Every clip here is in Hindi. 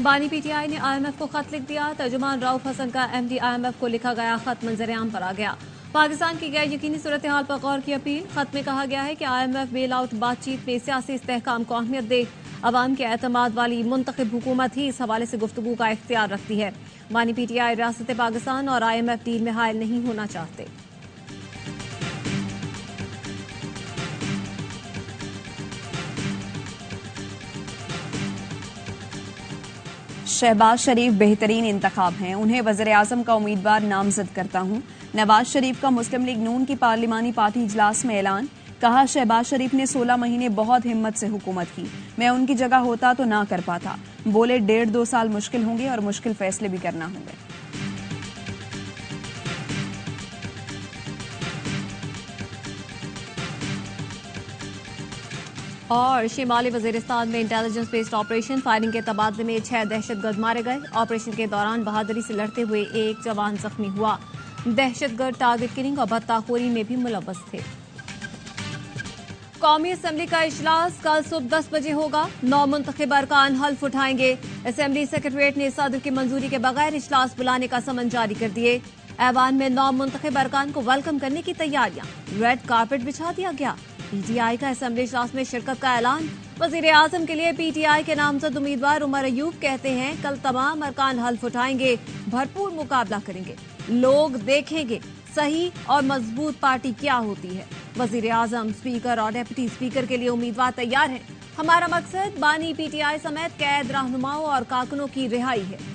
बानी पीटीआई ने IMF को खत लिख दिया। तर्जुमान रऊफ हसन का MD IMF को लिखा गया खत मंजर-ए-आम पर आ गया। पाकिस्तान की गैर यकीनी सूरत हाल पर गौर की अपील। खत में कहा गया है कि IMF बेल आउट बातचीत में सियासी इस्तेहकाम को अहमियत दे। अवाम के एतमाद वाली मुंतखब हुकूमत ही इस हवाले से गुफ्तगू का इख्तियार रखती है। बानी पीटीआई रियासत पाकिस्तान और IMF डील में हायल नहीं होना चाहते। शहबाज शरीफ बेहतरीन इंतखाब हैं, उन्हें वज़ीर-ए-आज़म का उम्मीदवार नामजद करता हूं। नवाज शरीफ का मुस्लिम लीग नून की पार्लिमानी पार्टी इजलास में ऐलान। कहा, शहबाज शरीफ ने 16 महीने बहुत हिम्मत से हुकूमत की, मैं उनकी जगह होता तो ना कर पाता। बोले 1.5-2 साल मुश्किल होंगे और मुश्किल फैसले भी करना होंगे। और शिमाली वजीरिस्तान में इंटेलिजेंस बेस्ड ऑपरेशन, फायरिंग के तबादले में 6 दहशतगर्द मारे गए। ऑपरेशन के दौरान बहादुरी से लड़ते हुए एक जवान जख्मी हुआ। दहशतगर्द टारगेट किलिंग और बत्ताखोरी में भी मुलव्वस थे। कौमी असम्बली का इजलास कल सुबह 10 बजे होगा। 9 मुंतखब अरकान हल्फ उठाएंगे। असम्बली सेक्रेटरीट ने सदर की मंजूरी के बगैर इजलास बुलाने का समन जारी कर दिए। ऐवान में 9 मुंतखब अरकान को वेलकम करने की तैयारियां, रेड कारपेट बिछा दिया गया। पीटीआई का असम्बली इजलास में शिरकत का ऐलान। वज़ीर-ए-आज़म के लिए पीटीआई के नामजद उम्मीदवार उमर अयूब कहते हैं, कल तमाम अरकान हल्फ उठाएंगे, भरपूर मुकाबला करेंगे, लोग देखेंगे सही और मजबूत पार्टी क्या होती है। वज़ीर-ए-आज़म, स्पीकर और डिप्टी स्पीकर के लिए उम्मीदवार तैयार हैं। हमारा मकसद बानी पीटीआई समेत कैद रहनुमाओं और कारकुनों की रिहाई है।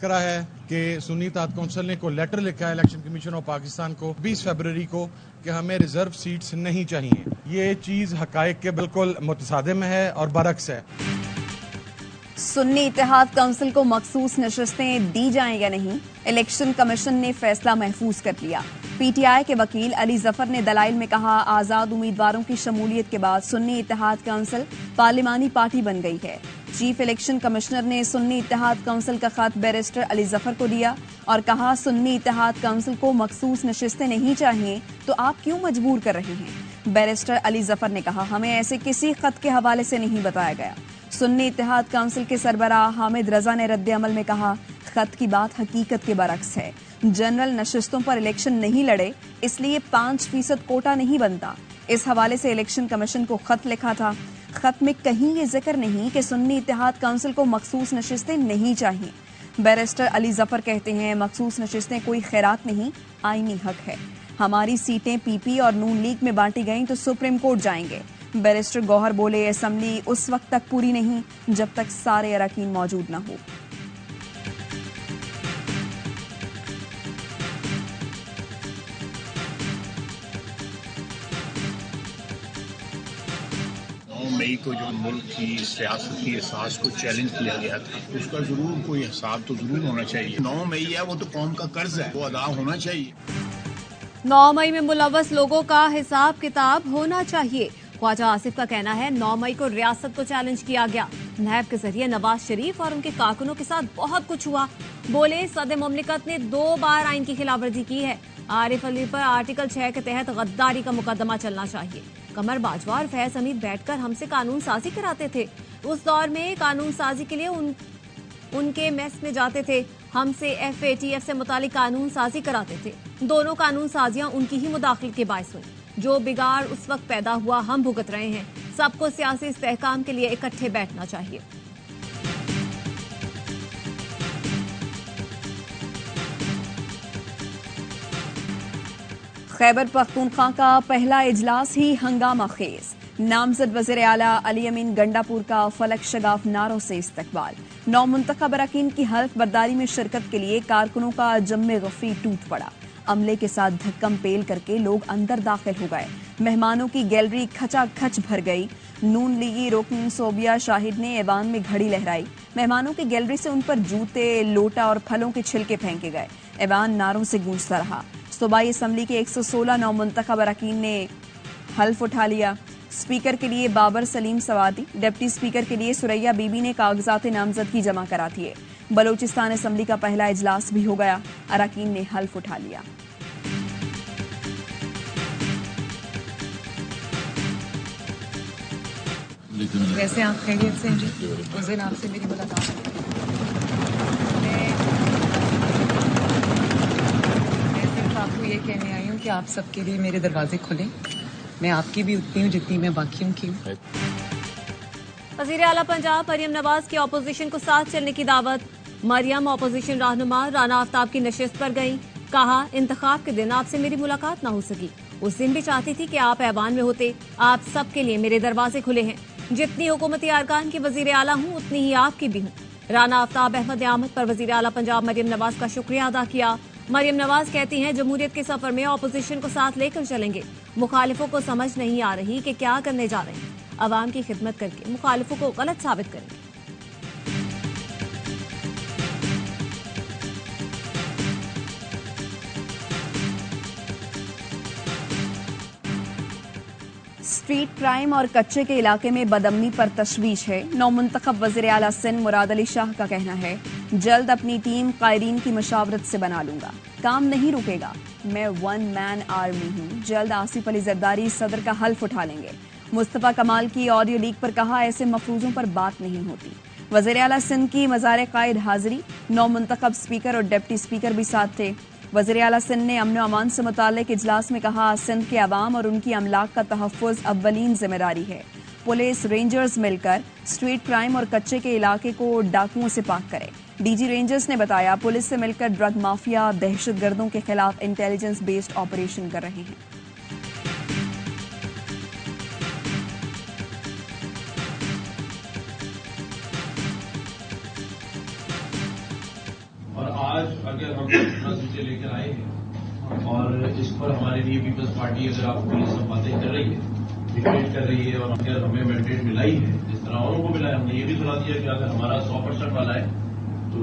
करा है कि सुन्नी इत्तेहाद काउंसिल ने को लेटर लिखा है इलेक्शन कमीशन ऑफ पाकिस्तान को 20 फरवरी को कि हमें रिजर्व सीट्स नहीं चाहिए। ये चीज हकायक के बिल्कुल मुतसादिम है और बरक्स है। सुन्नी इत्तेहाद काउंसिल को मखसूस नशस्तें दी जाएं या नहीं, इलेक्शन कमीशन ने फैसला महफूज कर लिया। पीटीआई के वकील अली जफर ने दलाइल में कहा, आजाद उम्मीदवारों की शमूलियत के बाद सुन्नी इत्तेहाद काउंसिल पार्लिमानी पार्टी बन गई है। चीफ इलेक्शन कमिश्नर ने सुन्नी इत्तेहाद काउंसिल का खत बैरिस्टर अली जफर को दिया और कहा, सुन्नी इत्तेहाद काउंसिल को मखसूस नशिस्तें नहीं चाहिए तो आप क्यों मजबूर कर रहे हैं। बैरिस्टर अली जफर ने कहा, हमें ऐसे किसी खत के हवाले से नहीं बताया गया। सुन्नी इत्तेहाद काउंसिल के सरबराह हामिद रजा ने रद्द अमल में कहा, खत की बात हकीकत के बरक्स है। जनरल नशिस्तों पर इलेक्शन नहीं लड़े, इसलिए 5% कोटा नहीं बनता। इस हवाले से इलेक्शन कमीशन को खत लिखा था। खत में कहीं ये जिक्र नहीं कि सुन्नी इत्तेहाद काउंसिल को मखसूस नशिस्तें नहीं चाहिए। बैरिस्टर अली जफर कहते हैं, मखसूस नशिस्तें कोई खैरात नहीं, आईनी हक है। हमारी सीटें पीपी और नून लीग में बांटी गईं तो सुप्रीम कोर्ट जाएंगे। बैरिस्टर गौहर बोले, असम्बली उस वक्त तक पूरी नहीं जब तक सारे अरकान मौजूद न हो। मई को जो मुल्क की सियासती एहसास को चैलेंज किया गया था, उसका जरूर कोई हिसाब तो जरूर होना चाहिए। 9 मई है, वो तो कौम का कर्ज है, वो अदा होना चाहिए। 9 मई में मुलव्वस लोगों का हिसाब किताब होना चाहिए। ख्वाजा आसिफ का कहना है, 9 मई को रियासत को चैलेंज किया गया। नैब के जरिए नवाज शरीफ और उनके कारकुनों के साथ बहुत कुछ हुआ। बोले, सदर मुमलिकत ने 2 बार आइन की खिलाफवर्जी की है। आरिफ अली पर आर्टिकल 6 के तहत गद्दारी का मुकदमा चलना चाहिए। कमर बाजवा और फैज हमीद बैठकर हमसे कानून साजी कराते थे। उस दौर में कानून साजी के लिए उनके मेस में जाते थे। हमसे FATF से मुतालिक कानून साजी कराते थे। दोनों कानून साजियां उनकी ही मुदाखिल के बायस हुई। जो बिगाड़ उस वक्त पैदा हुआ हम भुगत रहे हैं। सबको सियासी इस्तेहकाम के लिए इकट्ठे बैठना चाहिए। खैबर पख्तूनख्वा का पहला इजलास ही हंगामा खेज। नामजद वज़ीर आला अली अमीन गंडापुर का फलक शगाफ नारों से इस्तकबाल। 9 मुंतखब अरकान की हल्फ बर्दारी में शिरकत के लिए कारकुनों का जम्मे गफरी टूट पड़ा। अमले के साथ धक्कम पेल करके लोग अंदर दाखिल हो गए। मेहमानों की गैलरी खचाखच भर गई। नून लीगी रुकन सोबिया शाहिद ने ऐवान में घड़ी लहराई। मेहमानों की गैलरी से उन पर जूते, लोटा और फलों के छिलके फेंके गए। ऐवान नारों से गूंजता रहा। सूबाई असम्बली के 116 9 मुंतखब अरकान ने हल्फ उठा लिया। स्पीकर के लिए बाबर सलीम सवादी, डिप्टी स्पीकर के लिए सुरैया बीबी ने कागजात नामजदगी जमा करा दिए। बलोचिस्तान असम्बली का पहला इजलास भी हो गया। अरकान ने हल्फ उठा लिया। वैसे आप खैरियत से हैं जी? उस दिन आपसे मेरी मुलाकात हुई। मैं सिर्फ आपको ये कहने आई हूँ कि आप सबके लिए मेरे दरवाजे खुले। मैं आपकी भी उतनी हूँ जितनी मैं बाकियों की हूँ। वज़ीर आला पंजाब मरियम नवाज की ऑपोजिशन को साथ चलने की दावत। मरियम ऑपोजिशन रहनुमा राना आफ्ताब की नशिस्त पर गईं। कहा, इंतखाब के दिन आपसे मेरी मुलाकात ना हो सकी। उस दिन भी चाहती थी कि आप ऐवान में होते। आप सबके लिए मेरे दरवाजे खुले हैं। जितनी हुकूमती अरकान की वज़ीर आला हूँ उतनी ही आपकी भी हूँ। राना आफ्ताब अहमद ने आमद पर वज़ीर आला पंजाब मरियम नवाज का शुक्रिया अदा किया। मरियम नवाज कहती हैं, जमहूरियत के सफर में ऑपोजिशन को साथ लेकर चलेंगे। मुखालिफों को समझ नहीं आ रही कि क्या करने जा रहे हैं। अवाम की खिदमत करके मुखालिफों को गलत साबित करेंगे। स्ट्रीट क्राइम और कच्चे के इलाके में बदअमनी पर तशवीश है। नौमुंतखब वज़ीर आला सिंध मुराद अली शाह का कहना है, जल्द अपनी टीम कायरीन की मशावरत से बना लूंगा। काम नहीं रुकेगा। मैं वन मैन आर्मी हूँ। जल्द आसिफ अली जरदारी सदर का हल्फ उठा लेंगे। मुस्तफा कमाल की ऑडियो लीक पर कहा, ऐसे मफरूजों पर बात नहीं होती। वज़ीर आला सिंध की मज़ार कायद हाजिरी। नौमुंतखब स्पीकर और डिप्टी स्पीकर भी साथ थे। वज़ीर आला सिंध ने अमन अमान से मुताल्लिक इजलास में कहा, सिंध के अवाम और उनकी अमलाक का तहफ़्फ़ुज़ अव्वलीन जिम्मेदारी है। पुलिस रेंजर्स मिलकर स्ट्रीट क्राइम और कच्चे के इलाके को डाकुओं से पाक करें। डीजी रेंजर्स ने बताया, पुलिस से मिलकर ड्रग माफिया दहशतगर्दों के खिलाफ इंटेलिजेंस बेस्ड ऑपरेशन कर रहे हैं। और आज अगर हम सूचे लेकर आए हैं और इस पर हमारे लिए पीपल्स पार्टी अगर आपको ये सब बातें कर रही है, डिबेट कर रही है और अगर हमें मैंडेट मिला ही है जिस तरह औरों को मिला है, हमने ये भी सुना दिया कि अगर हमारा 100% वाला है तो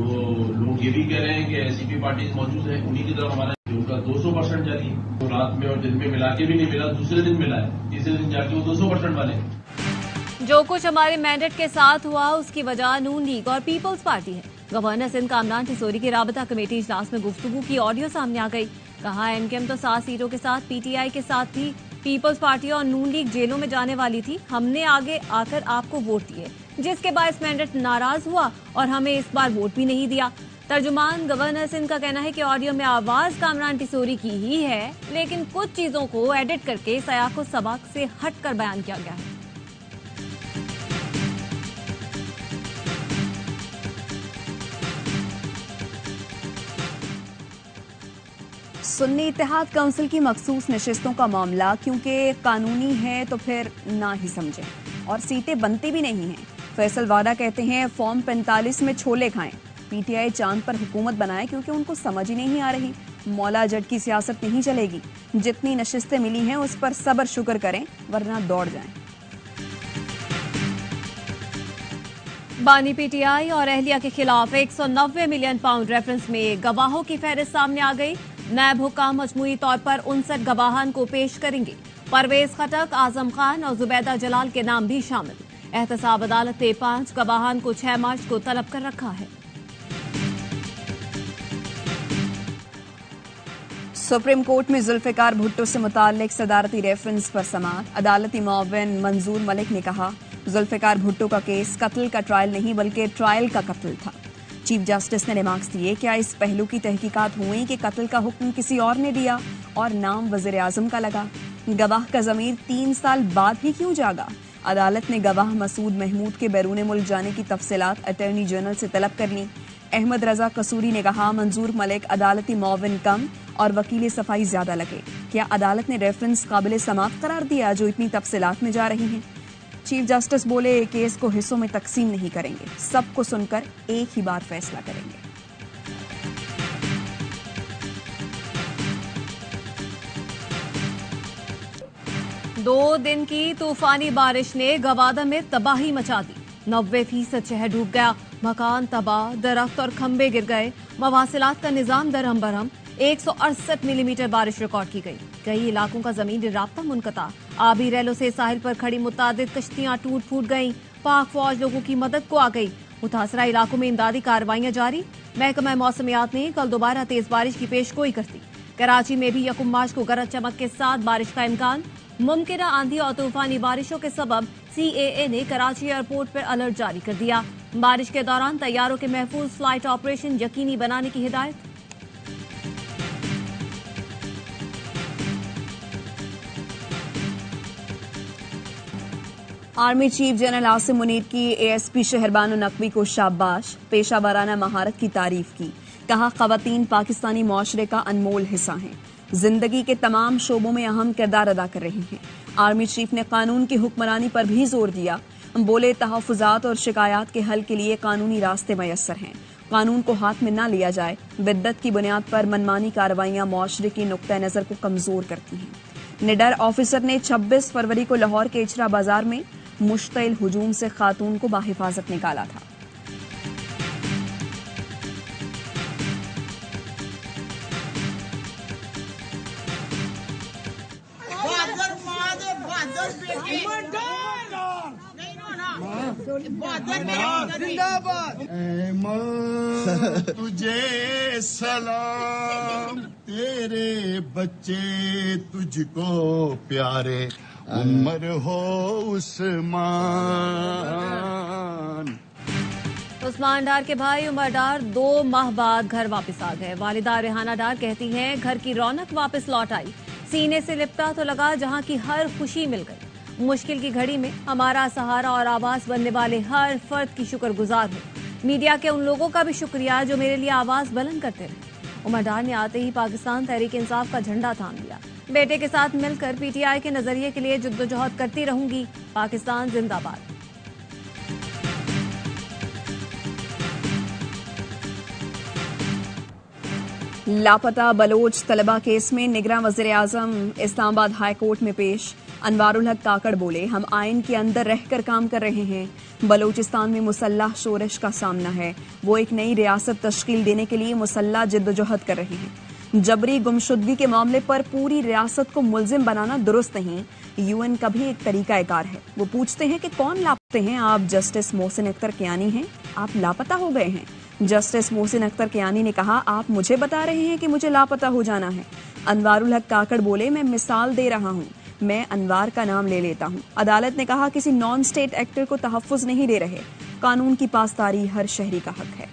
लोग ये भी कह रहे हैं कि एससीपी पार्टी मौजूद है, उन्हीं की तरफ हमारा उनका 200% जारी है। तो रात में और दिन में मिला के भी नहीं मिला, दूसरे दिन मिला है, तीसरे दिन जाके वो 200% वाले हैं। जो कुछ हमारे मैंडेट के साथ हुआ उसकी वजह नून लीग और पीपल्स पार्टी है। गवर्नर सिंध कामरान टिसोरी की राबता कमेटी इजलास में गुफ्तगू की ऑडियो सामने आ गई। कहा, एनकेएम तो 7 सीटों के साथ पीटीआई के साथ थी। पीपल्स पार्टी और नून लीग जेलों में जाने वाली थी। हमने आगे आकर आपको वोट दिए, जिसके बायस मैंडेट नाराज हुआ और हमें इस बार वोट भी नहीं दिया। तर्जुमान गवर्नर सिंध का कहना है कि ऑडियो में आवाज कामरान टिसोरी की ही है, लेकिन कुछ चीजों को एडिट करके सयाको सबक से हटकर बयान किया गया है। सुन्नी इत्तेहाद काउंसिल की मखसूस नशिस्तों का मामला क्योंकि कानूनी है तो फिर ना ही समझें, और सीटें बनती भी नहीं हैं। फैसल वाडा कहते हैं, फॉर्म 45 में छोले खाएं। पीटीआई चांद पर हुकूमत बनाए क्योंकि उनको समझ ही नहीं आ रही। मौला जट की सियासत नहीं चलेगी। जितनी नशिस्तें मिली हैं उस पर सब्र शुक्र करें, वरना दौड़ जाएं। बानी पीटीआई और अहलिया के खिलाफ 190 मिलियन पाउंड रेफरेंस में गवाहों की फहरिस्त सामने आ गई। नायब हुकाम मजमूई तौर पर 59 गवाहान को पेश करेंगे। परवेज खटक, आजम खान और जुबैदा जलाल के नाम भी शामिल। एहतसाब अदालत ने 5 गवाहान को 6 मार्च को तलब कर रखा है। सुप्रीम कोर्ट में जुल्फिकार भुट्टो से मुताल्लिक सदारती रेफरेंस पर समाअत। अदालती मुअव्विन मंजूर मलिक ने कहा, जुल्फिकार भुट्टो का केस कत्ल का ट्रायल नहीं बल्कि ट्रायल का कत्ल था। चीफ जस्टिस ने रिमार्क्स दिए, क्या इस पहलू की तहकीकात हुई कि कत्ल का हुक्म किसी और ने दिया और नाम वज़ीर आज़म का लगा? गवाह का ज़मीर 3 साल बाद ही क्यों जागा? अदालत ने गवाह मसूद महमूद के बैरून मुल्क जाने की तफसीलात अटॉर्नी जनरल से तलब कर ली। अहमद रजा कसूरी ने कहा, मंजूर मलिक अदालती मुअव्विन कम और वकील सफाई ज्यादा लगे। क्या अदालत ने रेफरेंस काबिल समाअत करार दिया जो इतनी तफसीलात में जा रही हैं? चीफ जस्टिस बोले, केस को हिस्सों में तकसीम नहीं करेंगे, सबको सुनकर एक ही बार फैसला करेंगे। दो दिन की तूफानी बारिश ने गवादा में तबाही मचा दी। 90% शहर डूब गया। मकान तबाह, दरख्त और खंबे गिर गए। मवासिलात का निजाम दरहम बरहम। 168 मिलीमीटर बारिश रिकॉर्ड की गई। कई इलाकों का जमीनी राब्ता मुनक़ता। आबी रेलों से साहिल पर खड़ी मुतादिद कश्तियां टूट फूट गईं। पाक फौज लोगों की मदद को आ गई। मुतासरा इलाकों में इमदादी कार्रवाइयां जारी। महकमा मौसमियात ने कल दोबारा तेज बारिश की पेशगोई कर दी। कराची में भी 1 मार्च को गरज चमक के साथ बारिश का इम्कान। मुमकिन आंधी और तूफानी बारिशों के सबब CAA ने कराची एयरपोर्ट पर अलर्ट जारी कर दिया। बारिश के दौरान तैयारों के महफूज फ्लाइट ऑपरेशन यकीनी बनाने की हिदायत। Army chief general Asim Munir की ASP शहरबानो नकवी को शाबाश, पेशा वाराना महारत की तारीफ की। कहा खवातीन पाकिस्तानी माशरे का अनमोल हिस्सा हैं, जिंदगी के तमाम शोबों में अहम किरदार अदा कर रही हैं। आर्मी चीफ ने कानून की हुक्मरानी पर भी जोर दिया। बोले तहफ़्फ़ुज़ात और शिकायत के हल के लिए कानूनी रास्ते मयस्सर हैं, कानून को हाथ में न लिया जाए। बिद्दत की बुनियाद पर मनमानी कार्रवाइयां माशरे की नुक्ता नज़र को कमजोर करती हैं। निडर ऑफिसर ने 26 फरवरी को लाहौर के इचरा बाजार में मुश्तइल हुजूम से खातून को बाहिफाजत निकाला था। तुझे सलाम, तेरे बच्चे तुझको प्यारे, उम्र हो उस्मान। उस्मान डार के भाई उमर डार 2 माह बाद घर वापस आ गए। वालिदा रेहाना डार कहती हैं घर की रौनक वापस लौट आई। सीने से लिपटा तो लगा जहां की हर खुशी मिल गई। मुश्किल की घड़ी में हमारा सहारा और आवाज बनने वाले हर फर्द की शुक्रगुजार हूँ। मीडिया के उन लोगों का भी शुक्रिया जो मेरे लिए आवाज बुलंद करते रहे। उमर डार ने आते ही पाकिस्तान तहरीक इंसाफ का झंडा थाम लिया। बेटे के साथ मिलकर PTI के नजरिए के लिए जद्दोजहद करती रहूंगी। पाकिस्तान जिंदाबाद। लापता बलोच तलबा केस में निगरान वज़ीर आज़म इस्लामाबाद हाई कोर्ट में पेश। अनवारुल हक काकड़ बोले हम आइन के अंदर रहकर काम कर रहे हैं। बलोचिस्तान में मुसल्लह शोरश का सामना है। वो एक नई रियासत तश्कील देने के लिए मुसल्लह जद्दोजहद कर रहे हैं। जबरी गुमशुदगी के मामले पर पूरी रियासत को मुल्जिम बनाना दुरुस्त नहीं। UN का भी एक तरीका कार है। वो पूछते हैं कि कौन लापते हैं। आप जस्टिस मोहसिन अख्तर कियानी हैं, आप लापता हो गए हैं। जस्टिस मोहसिन अख्तर कियानी ने कहा आप मुझे बता रहे हैं कि मुझे लापता हो जाना है। अनवारुल हक काकड़ बोले मैं मिसाल दे रहा हूँ, मैं अनवार का नाम ले लेता हूँ। अदालत ने कहा किसी नॉन स्टेट एक्टर को तहफ़्फ़ुज़ नहीं दे रहे। कानून की पासदारी हर शहरी का हक है।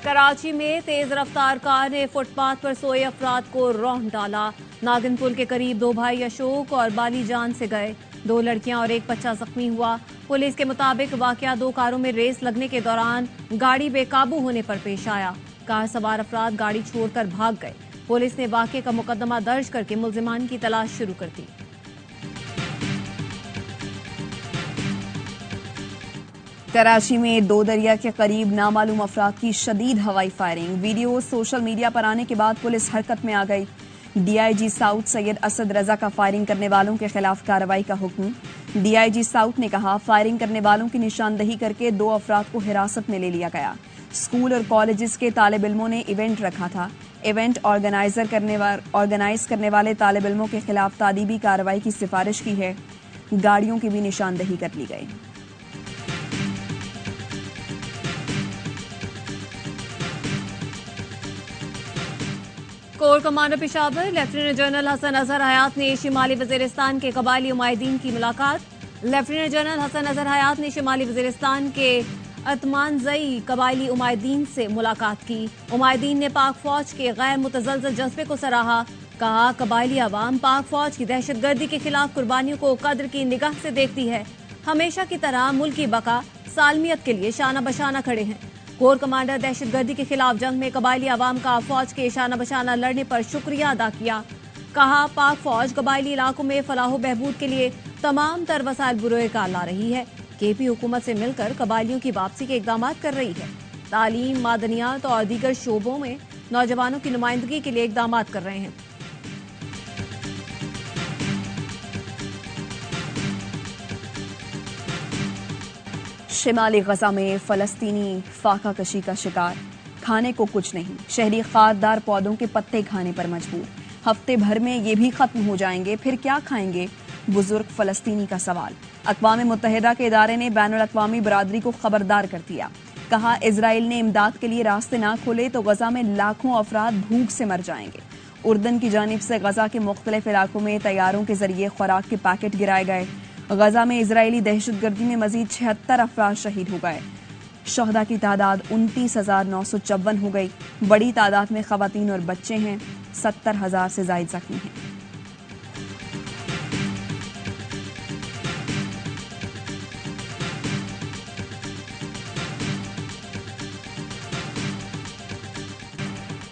कराची में तेज रफ्तार कार ने फुटपाथ पर सोए अफराद को रौंद डाला। नागिन पुल के करीब 2 भाई अशोक और बाली जान से गए। 2 लड़कियां और एक बच्चा जख्मी हुआ। पुलिस के मुताबिक वाकया 2 कारों में रेस लगने के दौरान गाड़ी बेकाबू होने पर पेश आया। कार सवार अफराद गाड़ी छोड़कर भाग गए। पुलिस ने वाकये का मुकदमा दर्ज करके मुल्जिमान की तलाश शुरू कर दी। कराची में 2 दरिया के करीब नामालूम अफराद की शदीद हवाई फायरिंग। वीडियो सोशल मीडिया पर आने के बाद पुलिस हरकत में आ गई। DIG साउथ सैयद असद रजा का फायरिंग करने वालों के खिलाफ कार्रवाई का हुक्म। DIG साउथ ने कहा फायरिंग करने वालों की निशानदही करके 2 अफराद को हिरासत में ले लिया गया। स्कूल और कॉलेजेस के तालिब इल्मों ने इवेंट रखा था। इवेंट ऑर्गेनाइज करने वाले तालिब इल्मों के खिलाफ तादीबी कार्रवाई की सिफारिश की है। गाड़ियों की भी निशानदही कर ली गई। Corps commander Peshawar lieutenant general Hasan Azhar Hayat ने शिमाली वजीरिस्तान के कबायली उमायदीन की मुलाकात। लेफ्टिनेंट जनरल हसन अजहर हयात ने शिमाली वजीरिस्तान के अतमानजई कबायली उमायदीन से मुलाकात की। उमायदीन ने पाक फौज के गैर मुतज़लज़ल जज्बे को सराहा। कहा कबायली अवाम पाक फौज की दहशतगर्दी के खिलाफ कुर्बानियों को कद्र की निगाह से देखती है। हमेशा की तरह मुल्क की बका सालमियत के लिए शाना बशाना खड़े हैं। कोर कमांडर दहशतगर्दी के खिलाफ जंग में कबायली अवाम का फौज के शाना बशाना लड़ने पर शुक्रिया अदा किया। कहा पाक फौज कबायली इलाकों में फलाह बहबूद के लिए तमाम तर वसाइल बुरोए कार ला रही है। KP हुकूमत से मिलकर कबायलियों की वापसी के इकदाम कर रही है। तालीम, मादनियात और दीगर शोबों में नौजवानों की नुमाइंदगी के लिए इकदाम कर रहे हैं। शिमाली गजा में फलस्तीनी फाका कशी का शिकार। खाने को कुछ नहीं, शहरी खारदार पौधों के पत्ते खाने पर मजबूर। हफ्ते भर में ये भी खत्म हो जाएंगे, फिर क्या खाएंगे? बुजुर्ग फलस्तीनी का सवाल। अक़वाम मुत्तहिदा के इदारे ने बैनुल अक़वामी बरादरी को खबरदार कर दिया। कहा इजराइल ने इमदाद के लिए रास्ते ना खोले तो गजा में लाखों अफराद भूख से मर जाएंगे। उर्दन की जानिब से गजा के मुख्तलिफ इलाकों में तैयारों के जरिए खुराक के पैकेट गिराए गए। गजा में इजरायली दहशतगर्दी में मजीद 76 अफराद शहीद हो गए। शहदा की तादाद 29,954 हो गई। बड़ी तादाद में खवातीन और बच्चे हैं। 70,000 से ज्यादा जख्मी हैं।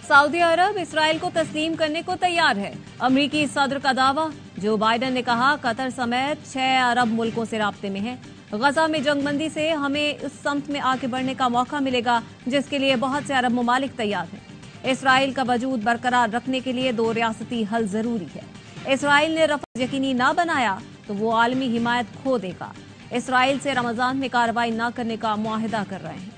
सऊदी अरब इसराइल को तस्लीम करने को तैयार है। अमरीकी सदर का दावा। जो बाइडन ने कहा कतर समेत 6 अरब मुल्कों से राब्ते में है। गजा में जंगबंदी से हमें उस समत में आगे बढ़ने का मौका मिलेगा जिसके लिए बहुत से अरब ममालिक तैयार हैं। इसराइल का वजूद बरकरार रखने के लिए 2 रियासती हल जरूरी है। इसराइल ने रफा यकीनी न बनाया तो वो आलमी हिमायत खो देगा। इसराइल से रमजान में कार्रवाई न करने का मुआहिदा कर रहे हैं।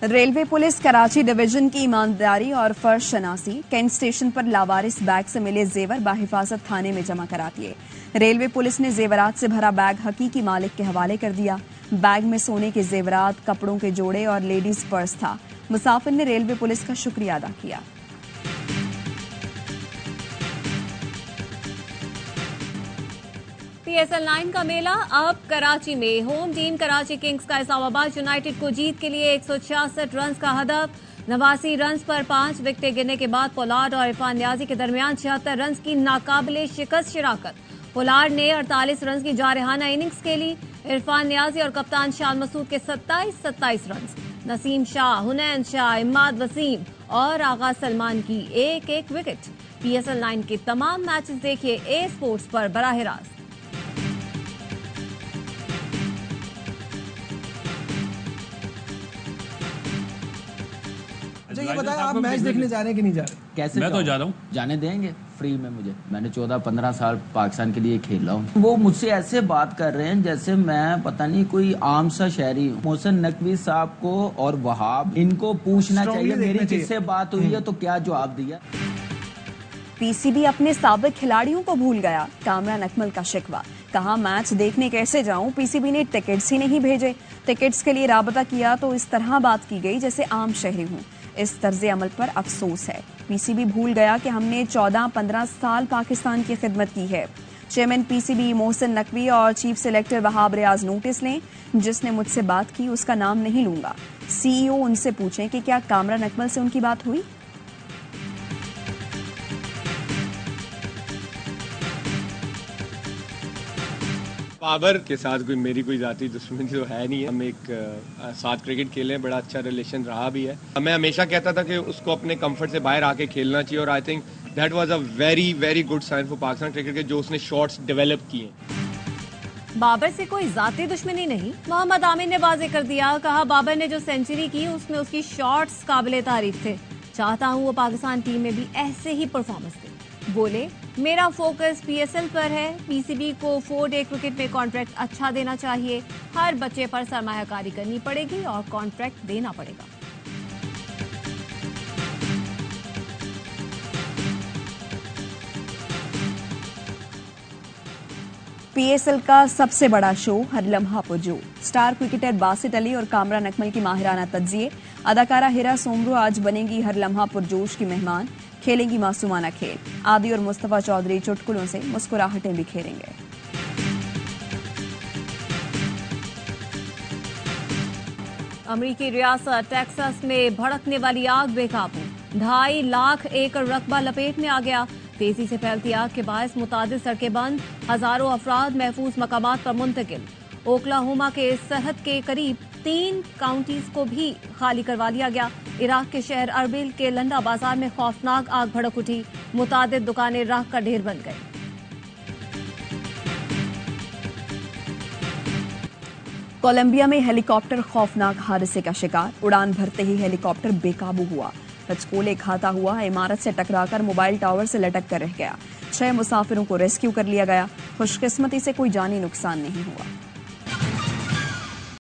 रेलवे पुलिस कराची डिवीजन की ईमानदारी और फर्ज शनासी कैंट स्टेशन पर लावारिस बैग से मिले जेवर बाहिफाजत थाने में जमा करा दिए। रेलवे पुलिस ने जेवरात से भरा बैग हकीकी मालिक के हवाले कर दिया। बैग में सोने के जेवरात, कपड़ों के जोड़े और लेडीज पर्स था। मुसाफिर ने रेलवे पुलिस का शुक्रिया अदा किया। PSL 9 का मेला अब कराची में। होम टीम कराची किंग्स का इस्लामाबाद यूनाइटेड को जीत के लिए 166 रन का हदफ। 89 रन पर 5 विकेटें गिरने के बाद पोलार्ड और इरफान नियाजी के दरमियान 76 रन की नाकाबिले शिकस्त शिराकत। पोलार्ड ने 48 रन की जारहाना इनिंग्स खेली। इरफान नियाजी और कप्तान शान मसूद के 27 रन। नसीम शाह, हुनैन शाह, इम्माद वसीम और आगा सलमान की एक विकेट। PSL 9 के तमाम मैचेस देखिए ए स्पोर्ट्स पर बराह रास्त। ये बताएं आप मैच देखने जा रहे हैं कि नहीं जा रहे? कैसे मैं तो जा रहा हूँ। जाने देंगे फ्री में मुझे? मैंने 14-15 साल पाकिस्तान के लिए खेल रहा हूँ। वो मुझसे ऐसे बात कर रहे हैं जैसे मैं पता नहीं कोई आम सा शहरी हूँ। मोहसिन नकवी साहब को और वहाब इनको पूछना चाहिए मेरी किससे बात हुई है तो क्या जवाब दिया। PCB अपने साबिक खिलाड़ियों को भूल गया। कामरान अकमल का शिकवा। कहा मैच देखने कैसे जाऊं, PCB ने टिकट्स ही नहीं भेजे। टिकट्स के लिए राबता किया तो इस तरह बात की गई जैसे आम शहरी हूं। इस तर्ज अमल पर अफसोस है। PCB भूल गया कि हमने 14-15 साल पाकिस्तान की खिदमत की है। चेयरमैन PCB मोहसिन नकवी और chief selector Wahab Riaz notice लें। जिसने मुझसे बात की उसका नाम नहीं लूंगा। CEO उनसे पूछें कि क्या कामरान अकमल से उनकी बात हुई। बाबर के साथ मेरी कोई जाती दुश्मनी तो है नहीं है। हम एक साथ क्रिकेट खेले, बड़ा अच्छा रिलेशन रहा भी है। मैं हमेशा कहता था कि उसको अपने कंफर्ट से बाहर आके खेलना चाहिए और I think that was a very very good sign for Pakistan cricket के जो उसने शॉट्स डेवलप किए। बाबर से कोई जाती दुश्मनी नहीं। मोहम्मद आमिर ने वाजे कर दिया। कहा बाबर ने जो सेंचुरी की उसमें उसकी शॉट्स काबिले तारीफ थे। चाहता हूं वो पाकिस्तान टीम में भी ऐसे ही परफॉर्मेंस दे। बोले मेरा फोकस PSL पर है। PCB को 4-डे क्रिकेट में कॉन्ट्रैक्ट अच्छा देना चाहिए। हर बच्चे पर सरमायाकारी करनी पड़ेगी और कॉन्ट्रैक्ट देना पड़ेगा। PSL का सबसे बड़ा शो हर लम्हा पुरजो। स्टार क्रिकेटर बासित अली और कामरान अकमल की माहिराना तज्जिए। अदाकारा हिरा सोमरू आज बनेंगी हर लम्हा पुरजोश की मेहमान। खेलेंगी मासूमाना खेल। आदि और मुस्तफा चौधरी चुटकुलों से मुस्कुराहटें बिखेरेंगे। अमरीकी रियासत टेक्सास में भड़कने वाली आग बेकाबू। 2.5 लाख एकड़ रकबा लपेट में आ गया। तेजी से फैलती आग के बायस मुतादिद सड़कें बंद। हजारों अफराद महफूज मकामात पर मुंतकिल। ओक्लाहोमा के सरहद के करीब 3 काउंटीज को भी खाली करवा लिया गया। इराक के शहर अरबिल के लंडा बाजार में खौफनाक आग भड़क उठी। मुतादिद दुकानें राख का ढेर बन गई। कोलंबिया में हेलीकॉप्टर खौफनाक हादसे का शिकार। उड़ान भरते ही हेलीकॉप्टर बेकाबू हुआ। रचकोले खाता हुआ इमारत से टकराकर मोबाइल टावर से लटक कर रह गया। 6 मुसाफिरों को रेस्क्यू कर लिया गया। खुशकिस्मती से कोई जानी नुकसान नहीं हुआ।